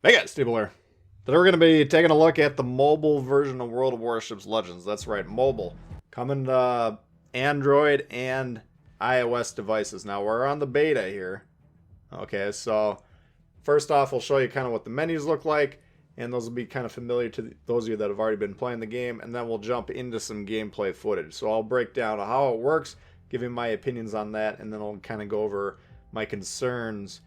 Hey guys, Tbull here. Today we're going to be taking a look at the mobile version of World of Warships Legends. That's right, mobile. Coming to Android and iOS devices. Now we're on the beta here. Okay, so first off we'll show you kind of what the menus look like, and those will be kind of familiar to those of you that have already been playing the game, and then we'll jump into some gameplay footage. So I'll break down how it works, give you my opinions on that, and then I'll kind of go over my concerns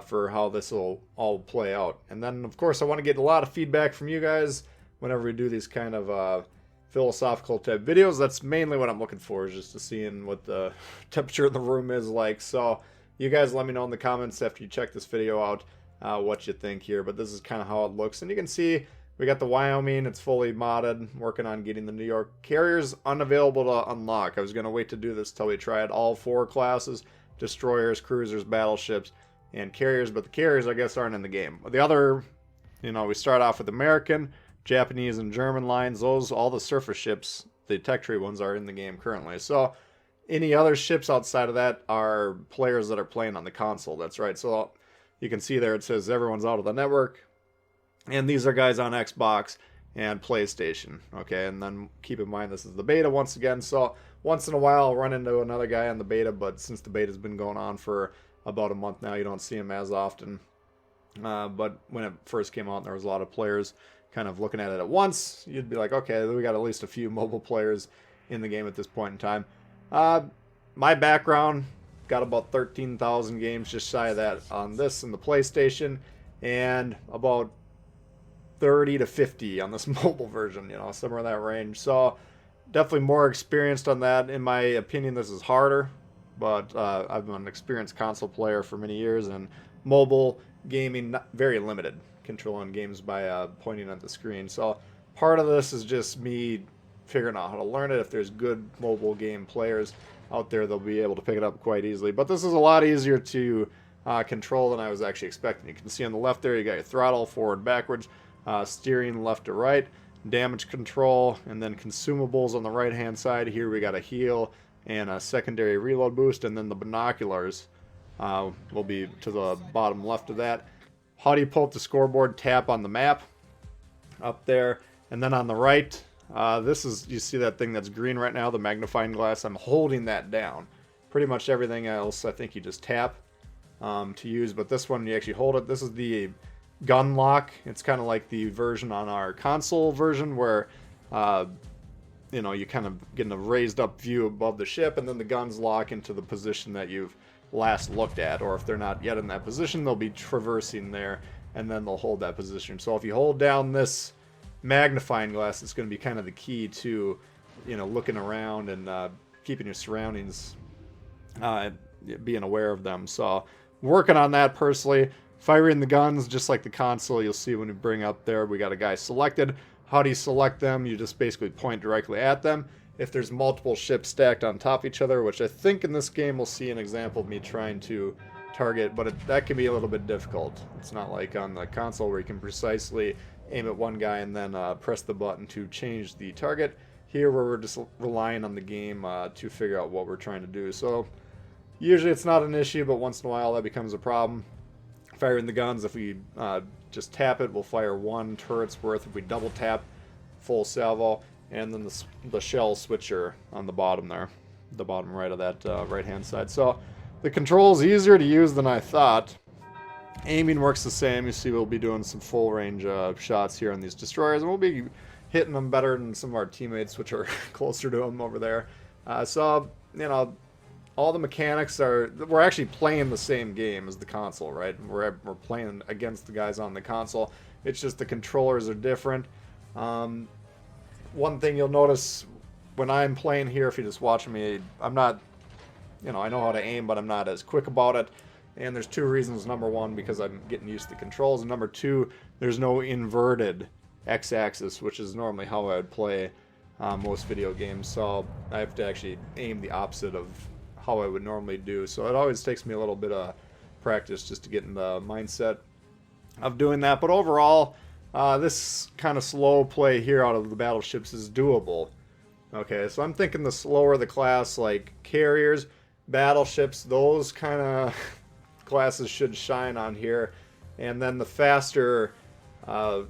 for how this will all play out. And then, of course, I want to get a lot of feedback from you guys whenever we do these kind of philosophical type videos. That's mainly what I'm looking for, is just to seeing what the temperature in the room is like. So you guys let me know in the comments after you check this video out what you think here. But this is kind of how it looks. And you can see we got the Wyoming. It's fully modded. Working on getting the New York carriers unavailable to unlock. I was going to wait to do this till we tried all four classes: destroyers, cruisers, battleships, and carriers, but the carriers I guess aren't in the game. The other, we start off with American, Japanese, and German lines. Those, all the surface ships, the tech tree ones, are in the game currently. So any other ships outside of that are players that are playing on the console. That's right. So you can see there it says everyone's out of the network, and these are guys on Xbox and PlayStation. Okay, and then keep in mind this is the beta once again. So once in a while I'll run into another guy on the beta, but since the beta's been going on for about a month now, you don't see him as often. But when it first came out and there was a lot of players kind of looking at it at once, you'd be like, okay, we got at least a few mobile players in the game at this point in time. My background, got about 13,000 games, just shy of that on this and the PlayStation, and about 30 to 50 on this mobile version, somewhere in that range. So definitely more experienced on that. In my opinion, this is harder. But I've been an experienced console player for many years, and mobile gaming, very limited, controlling games by pointing at the screen. So part of this is just me figuring out how to learn it. If there's good mobile game players out there, they'll be able to pick it up quite easily. But this is a lot easier to control than I was actually expecting. You can see on the left there, you got your throttle, forward, backwards, steering left to right, damage control, and then consumables on the right-hand side. Here we got a heal and a secondary reload boost, and then the binoculars will be to the bottom left of that. How do you pull up the scoreboard? Tap on the map up there, and then on the right, this is, you see that thing that's green right now, the magnifying glass. I'm holding that down. Pretty much everything else I think you just tap to use, but this one you actually hold it. This is the gun lock. It's kind of like the version on our console version where you kind of get a raised up view above the ship, and then the guns lock into the position that you've last looked at. Or if they're not yet in that position, they'll be traversing there, and then they'll hold that position. So if you hold down this magnifying glass, it's going to be kind of the key to, looking around and keeping your surroundings, being aware of them. So working on that personally. Firing the guns, just like the console, you'll see when we bring up there, we got a guy selected. How do you select them? You just basically point directly at them. If there's multiple ships stacked on top of each other, which I think in this game we'll see an example of me trying to target, but that can be a little bit difficult. It's not like on the console where you can precisely aim at one guy and then press the button to change the target. Here where we're just relying on the game to figure out what we're trying to do. So usually it's not an issue, but once in a while that becomes a problem. Firing the guns, if we just tap it, we'll fire one turret's worth. If we double tap, full salvo. And then the shell switcher on the bottom there, the bottom right of that right hand side. So the control is easier to use than I thought. Aiming works the same. You see we'll be doing some full range shots here on these destroyers, and we'll be hitting them better than some of our teammates, which are closer to them over there. All the mechanics we're actually playing the same game as the console, right? We're playing against the guys on the console. It's just the controllers are different. One thing you'll notice when I'm playing here, if you're just watching me, I'm not, I know how to aim, but I'm not as quick about it. And there's two reasons. Number one, because I'm getting used to the controls. And number two, there's no inverted x-axis, which is normally how I would play most video games. So I have to actually aim the opposite of how I would normally do. So it always takes me a little bit of practice just to get in the mindset of doing that. But overall, this kind of slow play here out of the battleships is doable. Okay, so I'm thinking the slower the class, like carriers, battleships, those kind of classes should shine on here. and then the faster, the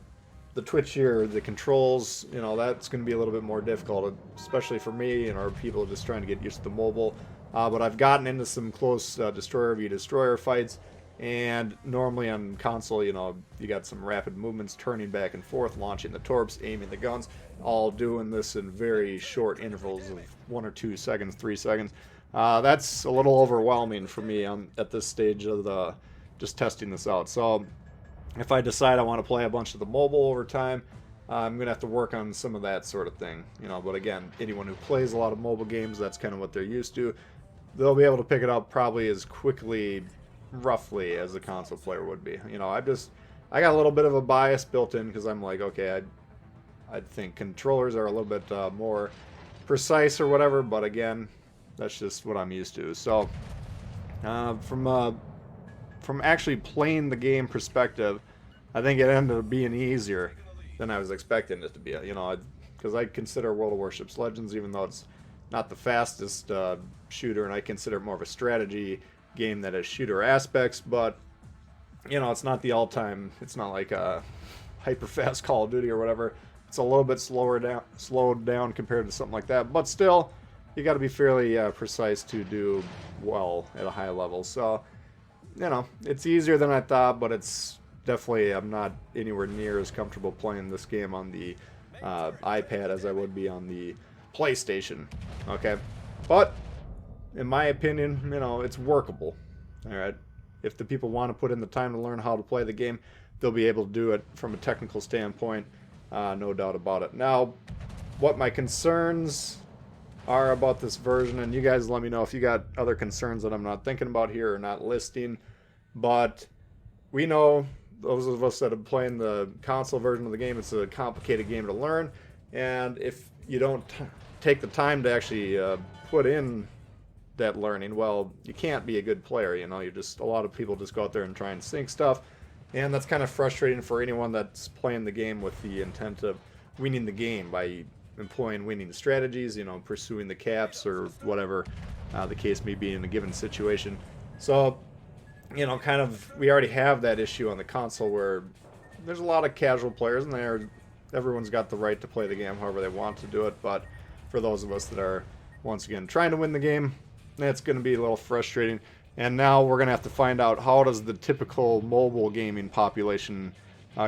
twitchier the controls, you know, that's going to be a little bit more difficult, especially for me and our people just trying to get used to the mobile. But I've gotten into some close destroyer v destroyer fights, and normally on console, you know, you got some rapid movements, turning back and forth, launching the torps, aiming the guns, all doing this in very short intervals of 1 or 2 seconds, 3 seconds. That's a little overwhelming for me at this stage of the just testing this out. So if I decide I want to play a bunch of the mobile over time, I'm gonna have to work on some of that sort of thing, you know. But again, anyone who plays a lot of mobile games, that's kind of what they're used to. They'll be able to pick it up probably as quickly, roughly, as a console player would be. You know, I got a little bit of a bias built in because I'm like, okay, I think controllers are a little bit more precise or whatever. But again, that's just what I'm used to. So from actually playing the game perspective, I think it ended up being easier than I was expecting it to be. You know, because I consider World of Warships Legends, even though it's not the fastest shooter, and I consider it more of a strategy game that has shooter aspects, but you know, it's not the all-time, it's not like a hyper-fast Call of Duty or whatever. It's a little bit slowed down compared to something like that, but still, you got to be fairly precise to do well at a high level. So, you know, it's easier than I thought, but it's definitely, I'm not anywhere near as comfortable playing this game on the iPad as I would be on the PlayStation. Okay, but in my opinion, you know, it's workable. All right, if the people want to put in the time to learn how to play the game, they'll be able to do it from a technical standpoint, no doubt about it. Now, what my concerns are about this version, and you guys let me know if you got other concerns that I'm not thinking about here or not listing, but we know, those of us that have played the console version of the game, it's a complicated game to learn, and if you don't take the time to actually put in that learning, well, you can't be a good player. You know, a lot of people just go out there and try and sink stuff, and that's kind of frustrating for anyone that's playing the game with the intent of winning the game by employing winning strategies, you know, pursuing the caps or whatever the case may be in a given situation. So, you know, kind of, we already have that issue on the console where there's a lot of casual players, and everyone's got the right to play the game however they want to do it, but for those of us that are, once again, trying to win the game, it's going to be a little frustrating. And now we're going to have to find out, how does the typical mobile gaming population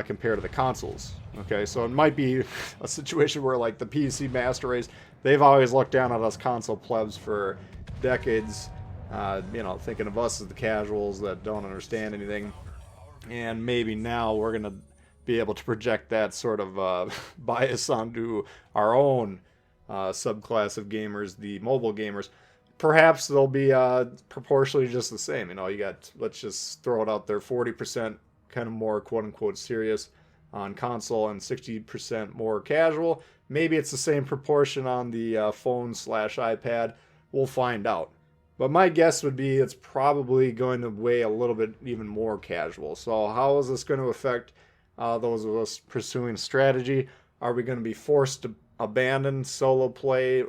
compare to the consoles? Okay, so it might be a situation where, like, the PC master race, they've always looked down at us console plebs for decades, you know, thinking of us as the casuals that don't understand anything. And maybe now we're going to be able to project that sort of bias onto our own subclass of gamers, the mobile gamers. Perhaps they'll be proportionally just the same. You know, you got, let's just throw it out there, 40% kind of more quote-unquote serious on console and 60% more casual. Maybe it's the same proportion on the phone/iPad. We'll find out. But my guess would be it's probably going to weigh a little bit even more casual. So how is this going to affect those of us pursuing strategy? Are we going to be forced to abandon solo play,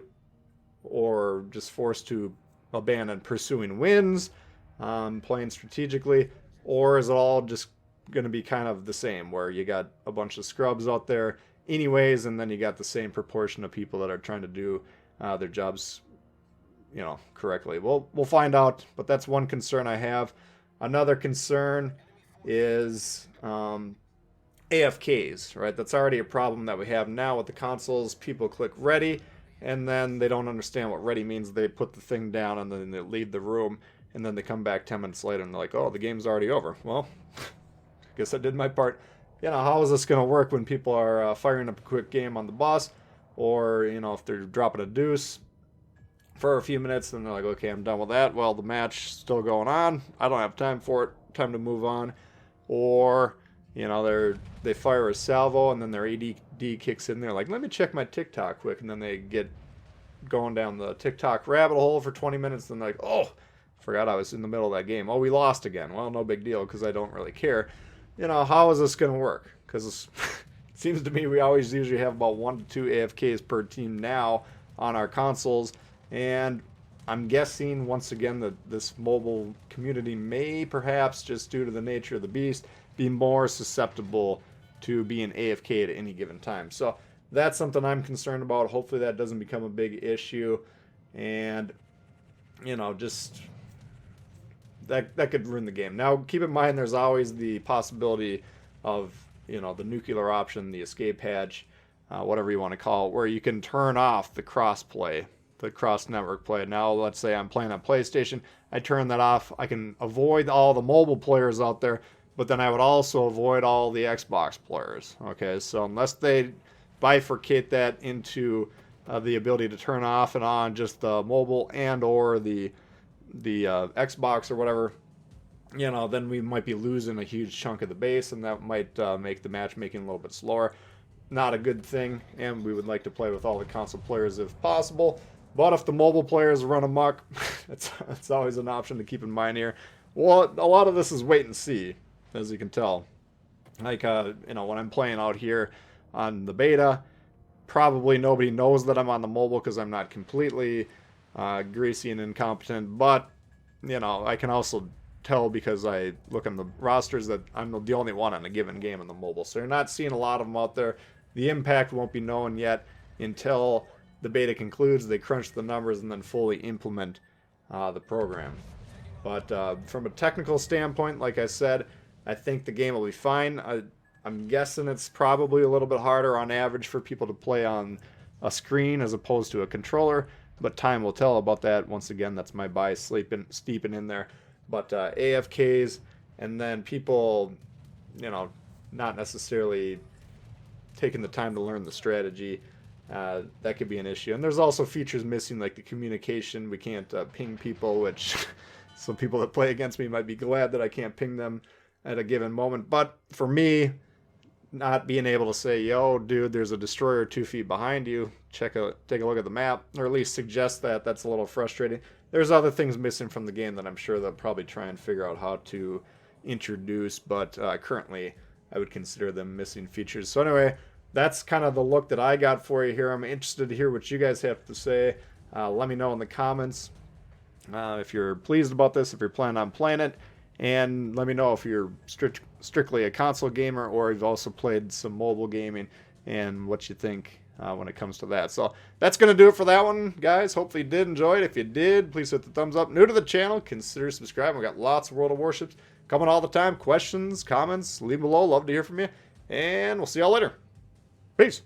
or just forced to abandon pursuing wins, playing strategically? Or is it all just going to be kind of the same, where you got a bunch of scrubs out there anyways, and then you got the same proportion of people that are trying to do their jobs, you know, correctly? We'll find out, but that's one concern I have. Another concern is AFKs, right? That's already a problem that we have now with the consoles. People click ready, and then they don't understand what ready means. They put the thing down, and then they leave the room, and then they come back 10 minutes later, and they're like, oh, the game's already over. Well, I guess I did my part. You know, how is this going to work when people are firing up a quick game on the boss, or, you know, if they're dropping a deuce for a few minutes, then they're like, okay, I'm done with that. Well, the match still going on. I don't have time for it. Time to move on. Or, you know, they fire a salvo, and then their ADD kicks in there, like, let me check my TikTok quick, and then they get going down the TikTok rabbit hole for 20 minutes, and they're like, oh, forgot I was in the middle of that game. Oh, we lost again. Well, no big deal, because I don't really care. You know, how is this going to work? Because it seems to me we always usually have about 1 to 2 AFKs per team now on our consoles, and I'm guessing, once again, that this mobile community may, perhaps, just due to the nature of the beast, be more susceptible to being AFK at any given time. So that's something I'm concerned about. Hopefully that doesn't become a big issue. And, you know, just that could ruin the game. Now, keep in mind there's always the possibility of, you know, the nuclear option, the escape hatch, whatever you want to call it, where you can turn off the cross-play, the cross-network play. Now, let's say I'm playing on PlayStation. I turn that off. I can avoid all the mobile players out there, but then I would also avoid all the Xbox players. Okay, so unless they bifurcate that into the ability to turn off and on just the mobile and or the Xbox or whatever, you know, then we might be losing a huge chunk of the base, and that might make the matchmaking a little bit slower. Not a good thing, and we would like to play with all the console players if possible. But if the mobile players run amok, it's always an option to keep in mind here. Well, a lot of this is wait and see, as you can tell. Like, you know, when I'm playing out here on the beta, probably nobody knows that I'm on the mobile because I'm not completely greasy and incompetent. But, you know, I can also tell because I look on the rosters that I'm the only one on a given game on the mobile. So you're not seeing a lot of them out there. The impact won't be known yet until the beta concludes, they crunch the numbers, and then fully implement the program. But from a technical standpoint, like I said, I think the game will be fine. I'm guessing it's probably a little bit harder on average for people to play on a screen as opposed to a controller, but time will tell about that. Once again, that's my bias steeping in there. But AFKs, and then people, you know, not necessarily taking the time to learn the strategy, that could be an issue. And there's also features missing, like the communication. We can't ping people, which some people that play against me might be glad that I can't ping them at a given moment. But for me, not being able to say, yo, dude, there's a destroyer 2 feet behind you, take a look at the map, or at least suggest that, that's a little frustrating. There's other things missing from the game that I'm sure they'll probably try and figure out how to introduce, but currently I would consider them missing features. So anyway, that's kind of the look that I got for you here. I'm interested to hear what you guys have to say. Let me know in the comments if you're pleased about this, if you're planning on playing it, and let me know if you're strictly a console gamer or you've also played some mobile gaming and what you think when it comes to that. So that's going to do it for that one, guys. Hopefully you did enjoy it. If you did, please hit the thumbs up. New to the channel, consider subscribing. We've got lots of World of Warships coming all the time. Questions, comments, leave below. Love to hear from you. And we'll see y'all later. Peace.